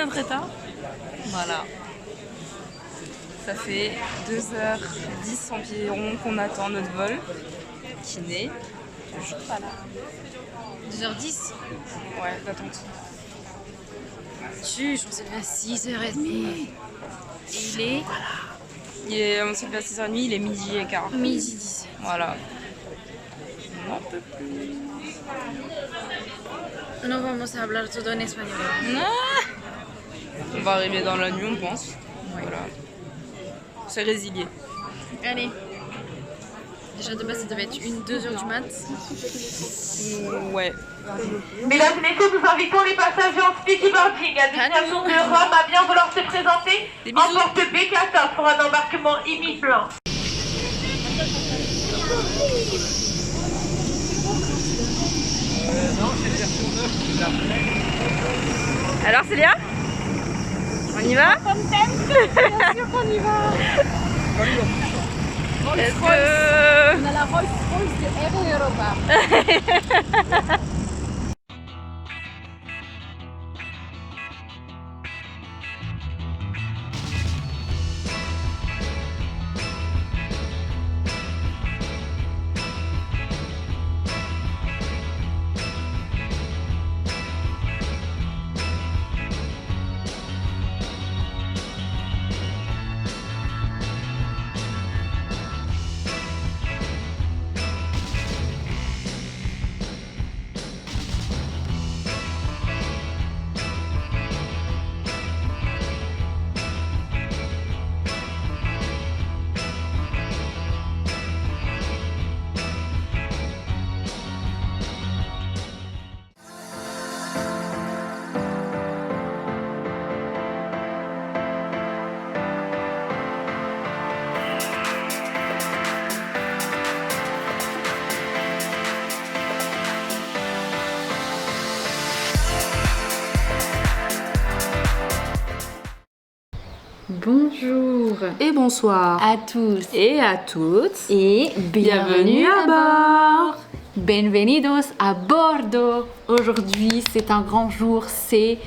bien très tard. Voilà. Ça fait 2h10 environ qu'on attend notre vol, qui n'est toujours pas là. 2h10 Ouais, d'attente. Chuch, on s'est levé à 6h30. Et il est On s'est levé à 6h30, il est midi et quart. midi 10. Voilà. On n'en peut plus. No vamos a hablar todo en español. Ah, on va arriver dans la nuit, on pense. Voilà. C'est résilié. Allez. Déjà de base ça devait être 2h du mat. Ouais. Mesdames et messieurs, nous invitons les passagers en speedy boarding à destination de Rome à bien vouloir se présenter en porte B14 pour un embarquement imminent. Alors Célia, on y va? Bien sûr qu'on y va. Est-ce que... On a la Rolls Royce de Air Europa. Bonjour Et bonsoir à tous et à toutes et bienvenue à bord. Bienvenidos a bordo. Aujourd'hui, c'est un grand jour, c'est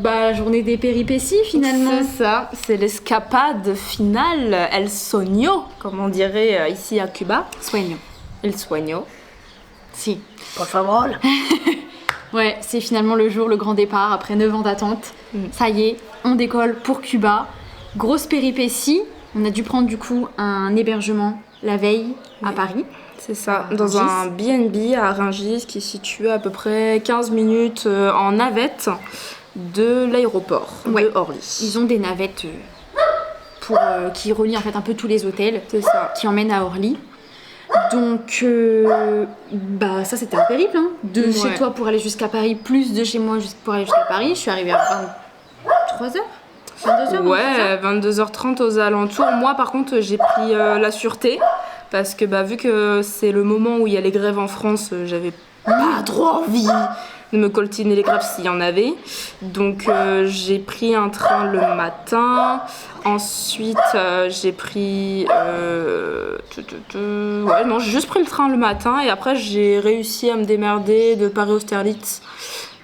la journée des péripéties finalement. C'est ça, c'est l'escapade finale, el sueño, comme on dirait ici à Cuba. Sueño. El sueño. Si. Por favor. Ouais, c'est finalement le jour, le grand départ après 9 ans d'attente. Ça y est, on décolle pour Cuba. Grosse péripétie. On a dû prendre du coup un hébergement la veille à Paris. C'est ça, À dans Rungis. un B&B à Rungis qui est situé à peu près 15 minutes en navette de l'aéroport de Orly. Ils ont des navettes qui relient en fait un peu tous les hôtels. C'est ça. Qui emmènent à Orly. Donc, ça c'était un périple, hein. De chez toi pour aller jusqu'à Paris, plus de chez moi pour aller jusqu'à Paris. Je suis arrivée à 23h 22h Ouais, 22h30 aux alentours. Moi, par contre, j'ai pris la sûreté parce que vu que c'est le moment où il y a les grèves en France, j'avais pas trop envie de me coltiner les grèves s'il y en avait. Donc, j'ai pris un train le matin. Ensuite, j'ai pris... Ouais, non, j'ai juste pris le train le matin et après, j'ai réussi à me démerder de Paris-Austerlitz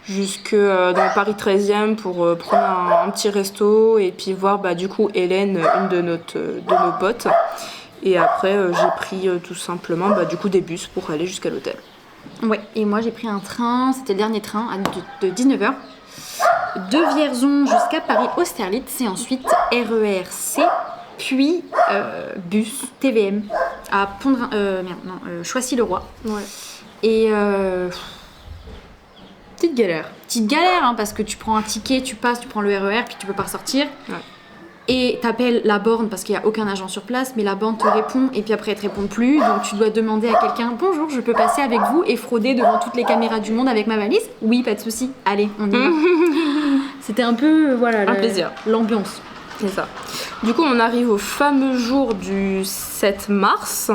jusque dans Paris 13e pour prendre un petit resto et puis voir du coup Hélène, une de nos potes. Et après, j'ai pris tout simplement du coup des bus pour aller jusqu'à l'hôtel. Ouais, et moi j'ai pris un train, c'était le dernier train de 19h, de Vierzon jusqu'à Paris-Austerlitz et ensuite RER-C, puis bus TVM à Choisy-le-Roi. Ouais. Et Petite galère. petite galère, hein, parce que tu prends un ticket, tu passes, tu prends le RER, puis tu peux pas ressortir. Ouais. Et t'appelles la borne parce qu'il n'y a aucun agent sur place, mais la borne te répond et puis après elle te répond plus. Donc tu dois demander à quelqu'un: bonjour, je peux passer avec vous et frauder devant toutes les caméras du monde avec ma valise? Oui, pas de souci. Allez, on y va. C'était un peu Un plaisir. L'ambiance. C'est ça. Du coup, on arrive au fameux jour du 7 mars.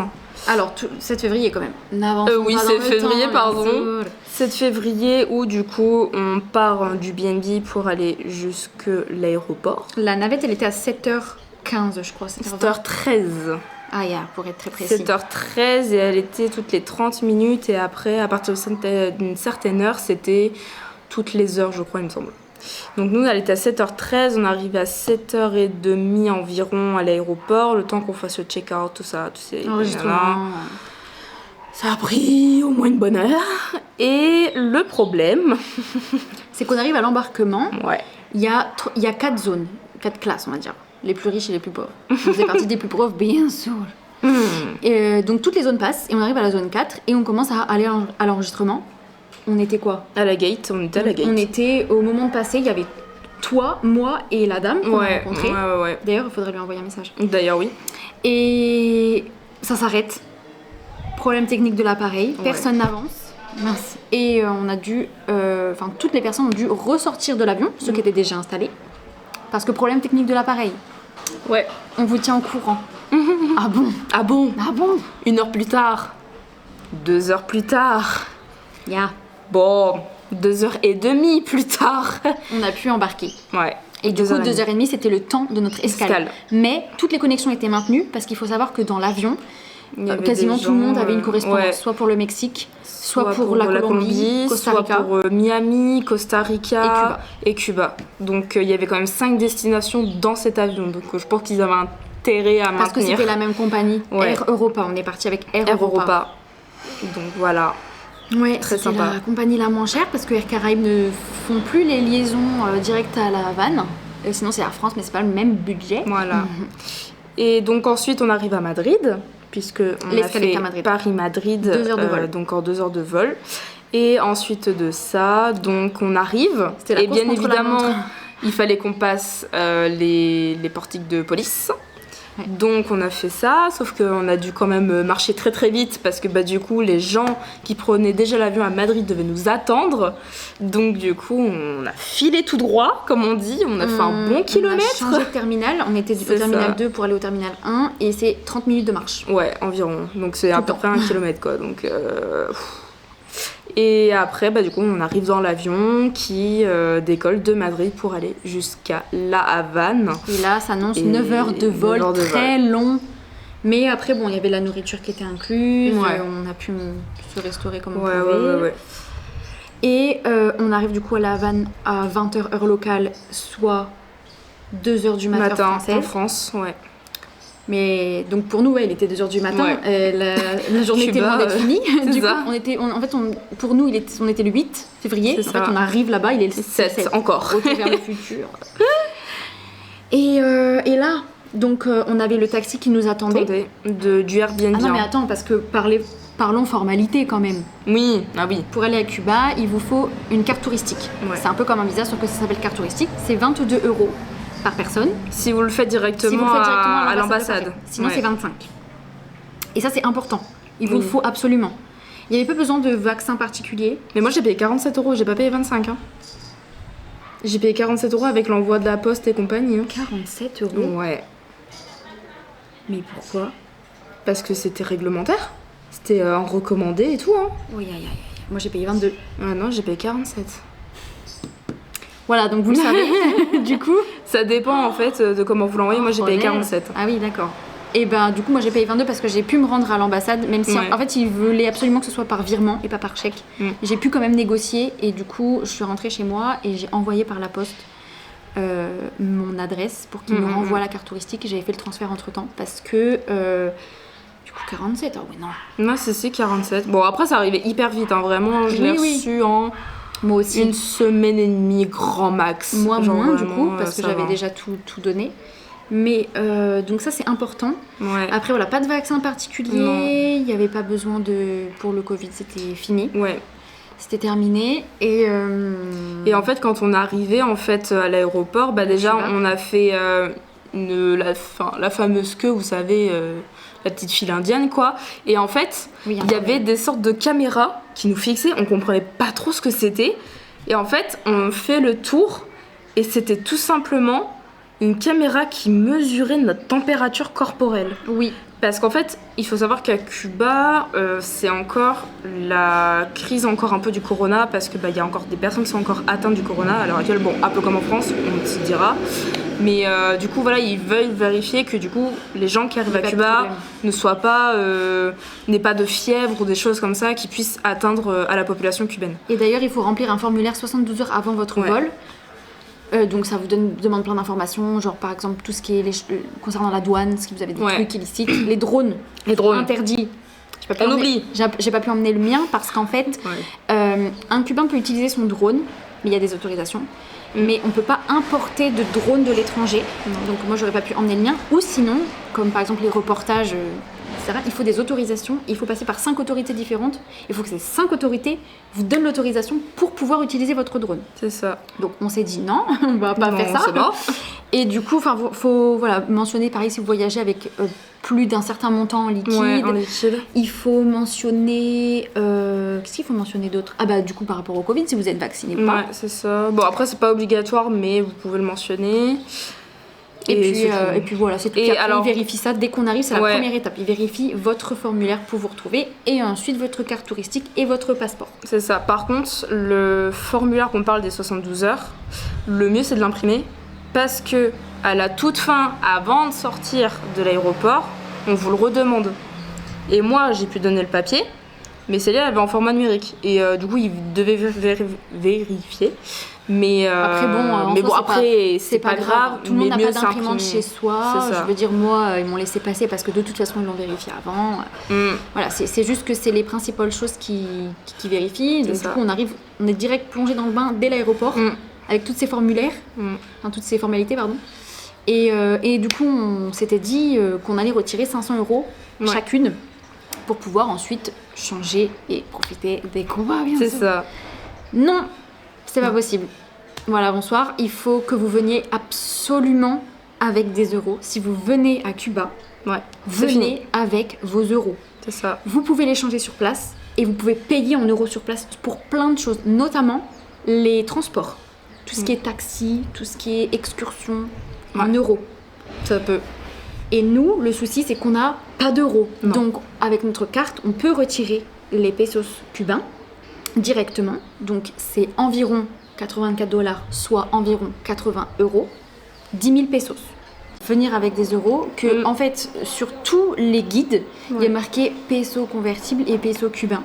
Alors, 7 février quand même. Oui, pas dans 7 le février, temps, pardon. bien sûr. 7 février où du coup on part du B&B pour aller jusque l'aéroport. La navette, elle était à 7h15, je crois. 7h13. Ah, pour être très précis. 7h13 et elle était toutes les 30 minutes et après, à partir d'une certaine heure, c'était toutes les heures, je crois, il me semble. Donc nous, elle était à 7h13, on arrivait à 7h30 environ à l'aéroport, le temps qu'on fasse le check-out, tout ça, tous ces... Enregistrement. Ça a pris au moins une bonne heure. Et le problème... C'est qu'on arrive à l'embarquement, Ouais. il y a 4 zones, 4 classes on va dire, les plus riches et les plus pauvres. On faisait partie des plus pauvres, bien sûr. Et donc toutes les zones passent et on arrive à la zone 4 et on commence à aller à l'enregistrement. On était quoi? À la gate, on était à la gate. On était au moment de passer, il y avait toi, moi et la dame qu'on a Ouais, rencontrée. ouais. D'ailleurs, il faudrait lui envoyer un message. D'ailleurs, oui. Et ça s'arrête. Problème technique de l'appareil, Ouais. personne n'avance. Mince. Et on a dû, enfin toutes les personnes ont dû ressortir de l'avion, ceux qui étaient déjà installés, parce que problème technique de l'appareil. Ouais. On vous tient au courant. Ah bon? Ah bon? Ah bon? 1 heure plus tard. 2 heures plus tard. Ya. Bon, 2h30 plus tard. On a pu embarquer. Ouais. Et du coup, 2h30. 2h30, c'était le temps de notre escale. Escale. Mais toutes les connexions étaient maintenues parce qu'il faut savoir que dans l'avion, Il y avait quasiment des tout le gens, monde avait une correspondance, ouais. soit pour le Mexique, soit pour la Colombie, Costa soit Rica. pour Miami, Costa Rica et Cuba. Donc il y avait quand même 5 destinations dans cet avion. Donc je pense qu'ils avaient intérêt à Parce que maintenir. c'était la même compagnie, Ouais. Air Europa. On est parti avec Air Air Europa. Europa. Donc voilà. Ouais, Très c'était sympa. la compagnie la moins chère parce que Air Caraïbes ne font plus les liaisons directes à La Havane. Sinon c'est Air France, mais c'est pas le même budget. Voilà. Et donc ensuite on arrive à Madrid, puisque on a L'escale est fait à Madrid. Paris-Madrid, 2 heures de vol. donc en 2 heures de vol. Et ensuite de ça, donc on arrive. C'était la Et course bien contre la évidemment, montre. il fallait qu'on passe les portiques de police. Ouais. Donc on a fait ça, sauf qu'on a dû quand même marcher très très vite parce que bah, du coup les gens qui prenaient déjà l'avion à Madrid devaient nous attendre. Donc du coup on a filé tout droit, comme on dit, on a fait un bon kilomètre. On a changé de terminal, on était au C'est terminal ça. 2 pour aller au terminal 1 et c'est 30 minutes de marche. Ouais, environ. Donc c'est à Tout peu le près 1 kilomètre quoi. Donc, Et après, bah, du coup, on arrive dans l'avion qui décolle de Madrid pour aller jusqu'à La Havane. Et là, ça annonce Et 9 heures de 9 vol, heures de très long. Mais après, bon, il y avait la nourriture qui était incluse, Ouais. on a pu se restaurer comme on Ouais, pouvait. ouais. Et on arrive du coup à La Havane à 20h heure locale, soit 2h du matin, Matin française. en France, ouais. Mais donc pour nous, ouais, il était 2h du matin, Ouais. la journée était Cuba, loin d'être finie. c'est Du coup, ça. pour nous, on était le 8 février. C'est En ça. fait, on arrive là-bas, il est le 7 encore. Retour vers le futur. Et là, donc on avait le taxi qui nous attendait. Attendez, du Airbnb. Ah non, mais hein. attends, parce que parlons formalité quand même. Oui, ah oui. Pour aller à Cuba, il vous faut une carte touristique. Ouais. C'est un peu comme un visa, sauf que ça s'appelle carte touristique. C'est 22 € par personne. Si vous le faites directement, Si vous le faites directement à de l'ambassade. Paris. Sinon, Ouais. c'est 25. Et ça, c'est important. Il vous Oui. le faut absolument. Il n'y avait pas besoin de vaccin particulier. Mais moi j'ai payé 47 €, j'ai pas payé 25. Hein. J'ai payé 47 € avec l'envoi de la poste et compagnie. hein. 47 €. Ouais. Mais pourquoi? Parce que c'était réglementaire. C'était en recommandé et tout. Hein. Oui, aïe, aïe, aïe. Moi, j'ai payé 22. Ah non, j'ai payé 47. Voilà, donc vous le savez. Du coup, Ça dépend en fait de comment vous l'envoyez. Moi j'ai payé honnête. 47. Ah oui, d'accord. Et ben du coup, moi j'ai payé 22 parce que j'ai pu me rendre à l'ambassade, même si Ouais. en fait ils voulaient absolument que ce soit par virement et pas par chèque. Mm. J'ai pu quand même négocier et du coup, je suis rentrée chez moi et j'ai envoyé par la poste mon adresse pour qu'il me renvoie la carte touristique. J'avais fait le transfert entre temps parce que du coup 47. Ah ouais non. Moi c'est 47. Bon après ça arrivait hyper vite. Hein. Vraiment, je l'ai Oui, oui. reçu en Moi aussi. une semaine et demie grand max. Moi Genre, moins du vraiment, coup parce que ça j'avais va. déjà tout donné. Mais donc ça c'est important. Ouais. Après voilà, pas de vaccin particulier, Non. il n'y avait pas besoin de... Pour le Covid, c'était fini, Ouais. c'était terminé. Et Et en fait, quand on est arrivé en fait à l'aéroport, bah déjà Cuba. on a fait la fameuse queue, vous savez, la petite file indienne quoi. Et en fait, oui, il y avait des sortes de caméras qui nous fixaient, on comprenait pas trop ce que c'était. Et en fait, on fait le tour et c'était tout simplement une caméra qui mesurait notre température corporelle. Oui, Parce qu'en fait, il faut savoir qu'à Cuba, c'est encore la crise encore un peu du corona, parce que bah, y a encore des personnes qui sont encore atteintes du corona à l'heure actuelle. Bon, un peu comme en France, on se dira. Mais du coup, voilà, ils veulent vérifier que du coup, les gens qui arrivent à pas de Cuba problème. ne soient pas, n'aient pas de fièvre ou des choses comme ça qui puissent atteindre à la population cubaine. et d'ailleurs il faut remplir un formulaire 72 heures avant votre Ouais. vol Donc ça vous demande plein d'informations, genre par exemple tout ce qui est concernant la douane, si vous avez des trucs illicites, les drones interdits. J'ai pas pu emmener le mien parce qu'en fait, un Cubain peut utiliser son drone, mais il y a des autorisations. Mais on peut pas importer de drone de l'étranger. Donc moi j'aurais pas pu emmener le mien. Ou sinon, comme par exemple les reportages, etc., il faut des autorisations. Il faut passer par 5 autorités différentes. Il faut que ces 5 autorités vous donnent l'autorisation pour pouvoir utiliser votre drone. C'est ça. Donc on s'est dit non, on va pas faire ça. C'est mort. Et du coup, faut mentionner pareil si vous voyagez avec plus d'un certain montant en liquide. Ouais, en liquide. Il faut mentionner. Qu'est-ce qu'il faut mentionner d'autre? Ah bah du coup par rapport au Covid, si vous êtes vacciné ou pas. Ouais, c'est ça. Bon après c'est pas obligatoire, mais vous pouvez le mentionner. Et puis voilà, c'est tout. Et alors, il vérifie ça dès qu'on arrive, c'est la première étape. Il vérifie votre formulaire pour vous retrouver et ensuite votre carte touristique et votre passeport. C'est ça. Par contre, le formulaire qu'on parle des 72 heures, le mieux c'est de l'imprimer parce que à la toute fin, avant de sortir de l'aéroport, on vous le redemande. Et moi, j'ai pu donner le papier, mais celle-là, elle avait en format numérique. Et du coup, il devait vérifier. Mais après, c'est pas grave. Tout le monde n'a mieux pas d'imprimante chez soi. Je veux dire, moi, ils m'ont laissé passer parce que de toute façon, ils l'ont vérifié avant. Voilà, c'est juste que c'est les principales choses qui vérifient. Donc, du coup, on est direct plongé dans le bain dès l'aéroport avec toutes ces formulaires, enfin toutes ces formalités, pardon. Et du coup, on s'était dit qu'on allait retirer 500 € chacune pour pouvoir ensuite changer et profiter des combats, bien sûr. C'est ça. Non, c'est pas possible. Voilà, bonsoir. Il faut que vous veniez absolument avec des euros. Si vous venez à Cuba, venez avec vos euros. C'est ça. Vous pouvez les changer sur place et vous pouvez payer en euros sur place pour plein de choses, notamment les transports. Tout ce qui est taxi, tout ce qui est excursion, en euros. Ça peut. Et nous, le souci, c'est qu'on n'a pas d'euros. Donc, avec notre carte, on peut retirer les pesos cubains directement. Donc, c'est environ 84 $, soit environ 80 €, 10 000 pesos. Venir avec des euros, que en fait, sur tous les guides, il y a marqué peso convertible et peso cubain.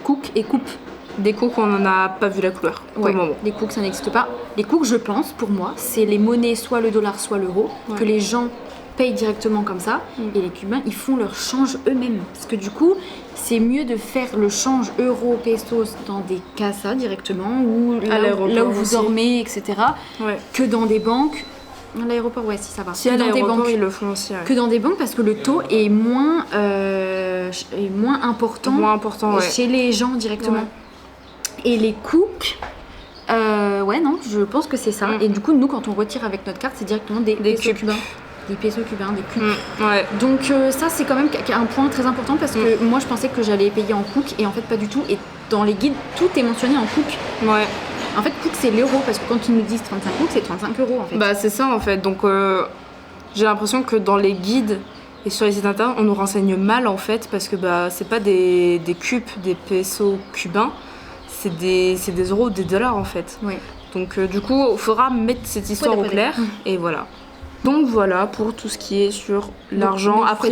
Cook et coupe. Des cooks, on n'en a pas vu la couleur pour le moment. Les cooks, ça n'existe pas. Les cooks, je pense, pour moi, c'est les monnaies, soit le dollar, soit l'euro, que les gens payent directement comme ça. Et les Cubains, ils font leur change eux-mêmes. Parce que du coup, c'est mieux de faire le change euro-pesos dans des casas directement, ou là où vous dormez, etc., que dans des banques. À l'aéroport, si ça va. Si à l'aéroport, ils le font aussi. Que dans des banques, parce que le taux est moins important, chez les gens directement. Et les cooks, je pense que c'est ça. Et du coup, nous, quand on retire avec notre carte, c'est directement des pesos cubains. Des pesos cubains, des cooks. Donc ça, c'est quand même un point très important parce que moi, je pensais que j'allais payer en cook et en fait, pas du tout. Et dans les guides, tout est mentionné en cook. En fait, cook, c'est l'euro parce que quand ils nous disent 35 cook, c'est 35 € en fait. Bah, c'est ça en fait. Donc, j'ai l'impression que dans les guides et sur les sites internet, on nous renseigne mal en fait parce que c'est pas des cubes, des pesos cubains. C'est des euros, des dollars en fait. Donc du coup, il faudra mettre cette histoire au clair. Et voilà. Donc voilà pour tout ce qui est sur l'argent. Après,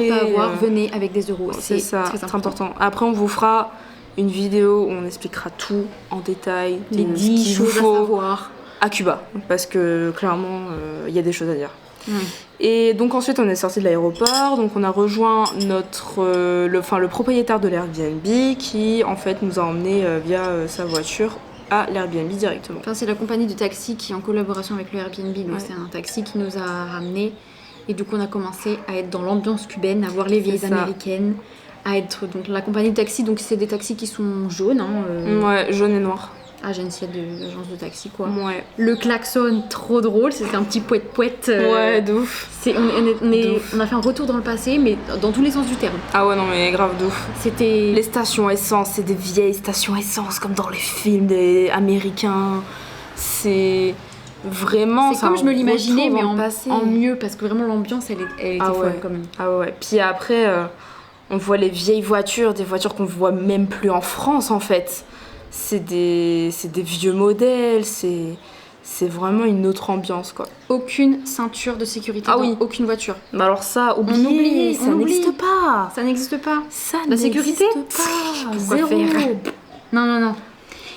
venez avec des euros. C'est ça, très important. Après, on vous fera une vidéo où on expliquera tout en détail. Les 10 choses à savoir. À Cuba. Parce que clairement, il y a des choses à dire. Et donc ensuite on est sorti de l'aéroport, donc on a rejoint le propriétaire de l'Airbnb qui en fait nous a emmenés via sa voiture à l'Airbnb directement. Enfin, c'est la compagnie de taxi qui est en collaboration avec le Airbnb, donc c'est un taxi qui nous a ramenés et du coup on a commencé à être dans l'ambiance cubaine, à voir les vieilles américaines, à être donc la compagnie de taxi, donc c'est des taxis qui sont jaunes. Jaune et noir. Agence de taxi quoi. Le klaxon, trop drôle, c'était un petit poète-poète. De ouf. On a fait un retour dans le passé, mais dans tous les sens du terme. Ah ouais, non mais grave de ouf. C'était... Les stations essence, c'est des vieilles stations essence comme dans les films des américains. C'est vraiment... C'est comme je me l'imaginais, mais en mieux, parce que vraiment l'ambiance, elle était folle quand même. Ah ouais, puis après, on voit les vieilles voitures, des voitures qu'on voit même plus en France en fait. C'est des vieux modèles, c'est vraiment une autre ambiance quoi. Aucune ceinture de sécurité dans aucune voiture. Bah alors ça, oubliez, ça n'existe pas. Ça n'existe pas. Ça la sécurité pas. Zéro. Non.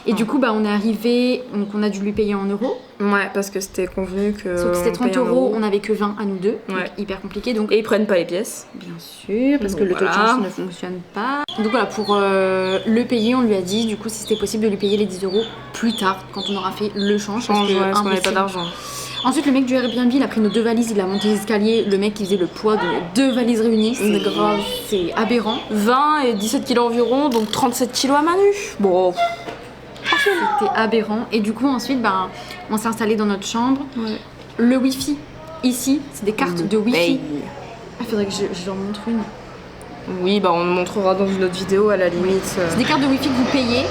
Et du coup, bah, on est arrivé, donc on a dû lui payer en euros. Ouais, parce que c'était convenu que. Sauf que c'était 30 euros, on n'avait que 20 à nous deux. Ouais. Donc hyper compliqué. Donc, Et ils prennent pas les pièces. bien sûr, parce que le taux de Voilà. change ne fonctionne pas. Donc voilà, pour le payer, on lui a dit du coup si c'était possible de lui payer les 10 euros plus tard, quand on aura fait le change. Change, ouais, parce qu'on n'avait pas impossible. d'argent. Ensuite, le mec du Airbnb, il a pris nos 2 valises, il a monté les escaliers. Le mec, il faisait le poids de 2 valises réunies. C'est grave. C'est aberrant. 20 et 17 kilos environ, donc 37 kilos à Manu. Bon. C'était aberrant. Et du coup, ensuite, ben, on s'est installé dans notre chambre. Ouais. Le Wi-Fi, ici, c'est des cartes de Wi-Fi. Il faudrait que je leur montre une. Oui, bah on le montrera dans une autre vidéo à la limite. C'est des cartes de Wi-Fi que vous payez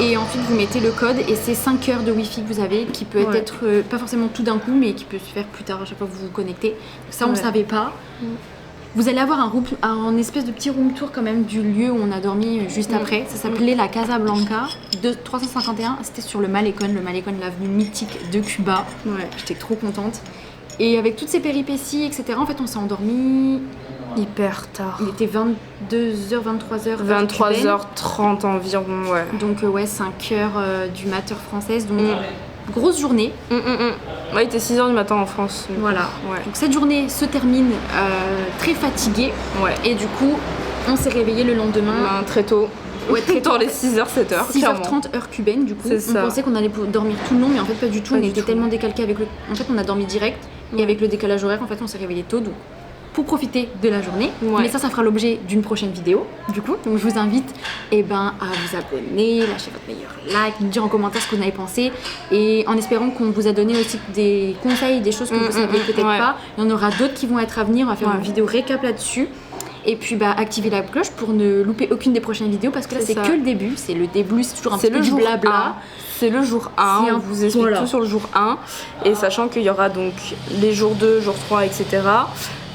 et ensuite vous mettez le code et c'est 5 heures de Wi-Fi que vous avez qui peut Ouais. être pas forcément tout d'un coup mais qui peut se faire plus tard à chaque fois que vous vous connectez. Ça on ne Ouais. savait pas. Vous allez avoir un espèce de petit room tour quand même du lieu où on a dormi juste après. Ça s'appelait la Casa Blanca de 351. C'était sur le Malecón, l'avenue mythique de Cuba. Ouais. J'étais trop contente. Et avec toutes ces péripéties, etc., en fait, on s'est endormi. Hyper tard. Il était 22h, 23h. 23h30 environ, ouais. Donc, ouais, 5h du mat heure française. Donc, grosse journée. Ouais, il était 6h du matin en France. donc, Voilà. Ouais. Donc, cette journée se termine très fatiguée. Ouais. Et du coup, on s'est réveillé le lendemain. Ben, très tôt. Ouais, très tôt. Dans les 6h, 7h. 6h30 heure cubaine du coup. C'est On ça. pensait qu'on allait dormir tout le long mais en fait pas du tout. Pas On du était tout. tellement décalqués avec le... En fait on a dormi direct et avec le décalage horaire en fait on s'est réveillé tôt donc pour profiter de la journée. Ouais. Mais ça fera l'objet d'une prochaine vidéo du coup. Donc je vous invite à vous abonner, lâcher votre meilleur like, nous dire en commentaire ce que vous en avez pensé et en espérant qu'on vous a donné aussi des conseils, des choses que vous saviez peut-être ouais. pas. Il y en aura d'autres qui vont être à venir. On va faire Ouais. une vidéo récap là-dessus. Et puis activez la cloche pour ne louper aucune des prochaines vidéos parce que là c'est ça. que le début, c'est le début, c'est toujours un C'est petit peu le du jour blabla. 1. C'est le jour 1, C'est on un- vous explique voilà. tout sur le jour 1. Et sachant qu'il y aura donc les jours 2, jour 3, etc.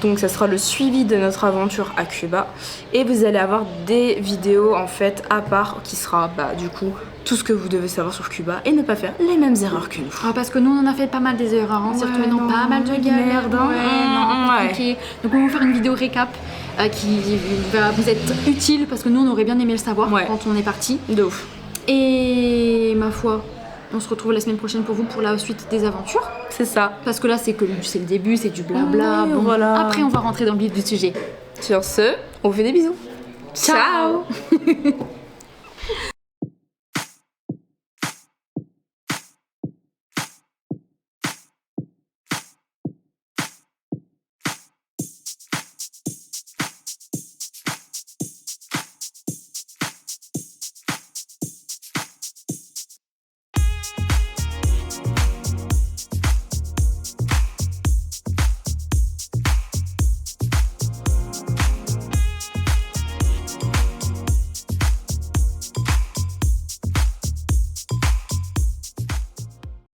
Donc ça sera le suivi de notre aventure à Cuba. Et vous allez avoir des vidéos en fait à part qui sera du coup tout ce que vous devez savoir sur Cuba et ne pas faire les mêmes erreurs que nous. Ah, parce que nous on en a fait pas mal des erreurs, hein. On s'est Ouais, retrouvé dans non, pas mal de galères. merde, hein. Ouais, compliqué. Donc on va vous faire une vidéo récap qui va vous être utile parce que nous on aurait bien aimé le savoir Ouais. quand on est parti. De ouf. Et ma foi, on se retrouve la semaine prochaine pour vous pour la suite des aventures. C'est ça. Parce que là c'est le début, c'est du blabla. Ouais, Bon, voilà. Après on va rentrer dans le vif du sujet. Sur ce, on vous fait des bisous. Ciao.